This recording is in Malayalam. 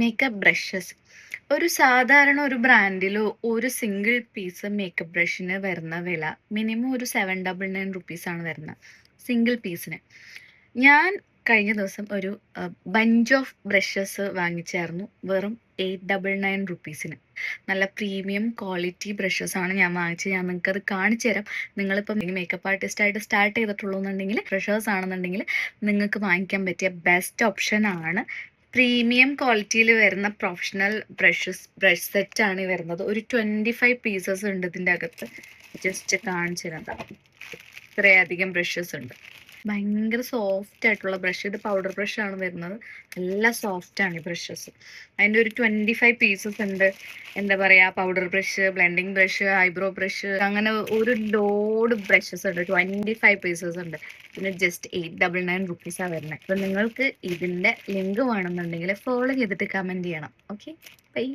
Makeup brushes. ഒരു സാധാരണ ഒരു ബ്രാൻഡില് ഒരു സിംഗിൾ പീസ് മേക്കപ്പ് ബ്രഷിന് വരുന്ന വില മിനിമം ഒരു 799 റുപ്പീസാണ് വരുന്നത് സിംഗിൾ പീസിന്. ഞാൻ കഴിഞ്ഞ ദിവസം ഒരു ബഞ്ച് ഓഫ് ബ്രഷസ് വാങ്ങിച്ചായിരുന്നു വെറും 899 റുപ്പീസിന്. നല്ല പ്രീമിയം ക്വാളിറ്റി ബ്രഷസ് ആണ് ഞാൻ വാങ്ങിച്ചത്. ഞാൻ നിങ്ങൾക്ക് അത് കാണിച്ചു തരാം. നിങ്ങളിപ്പം മേക്കപ്പ് ആർട്ടിസ്റ്റ് ആയിട്ട് സ്റ്റാർട്ട് ചെയ്തിട്ടുള്ളൂ എന്നുണ്ടെങ്കിൽ, ബ്രഷേഴ്സ് ആണെന്നുണ്ടെങ്കിൽ നിങ്ങൾക്ക് വാങ്ങിക്കാൻ പറ്റിയ ബെസ്റ്റ് ഓപ്ഷൻ ആണ്. പ്രീമിയം ക്വാളിറ്റിയിൽ വരുന്ന പ്രൊഫഷണൽ ബ്രഷ് സെറ്റ് ആണ് വരുന്നത്. ഒരു 25 പീസസ് ഉണ്ട് ഇതിൻ്റെ അകത്ത്. ജസ്റ്റ് കാണിച്ചു തരാം. ഇത്രയധികം ബ്രഷസ് ഉണ്ട്. ഭയങ്കര സോഫ്റ്റ് ആയിട്ടുള്ള ബ്രഷ്. ഇത് പൗഡർ ബ്രഷ് ആണ് വരുന്നത്. നല്ല സോഫ്റ്റ് ആണ് ഈ ബ്രഷസ്. അതിൻ്റെ ഒരു 25 പീസസ് ഉണ്ട്. എന്താ പറയുക, powder brush, blending brush, eyebrow brush, അങ്ങനെ ഒരു ലോഡ് ബ്രഷസ് ഉണ്ട്. 25 പീസസ് ഉണ്ട്. പിന്നെ ജസ്റ്റ് 899 റുപ്പീസാണ് വരുന്നത്. അപ്പം നിങ്ങൾക്ക് ഇതിൻ്റെ ലിങ്ക് വേണമെന്നുണ്ടെങ്കിൽ ഫോളോ ചെയ്തിട്ട് കമൻറ്റ് ചെയ്യണം. Okay, by.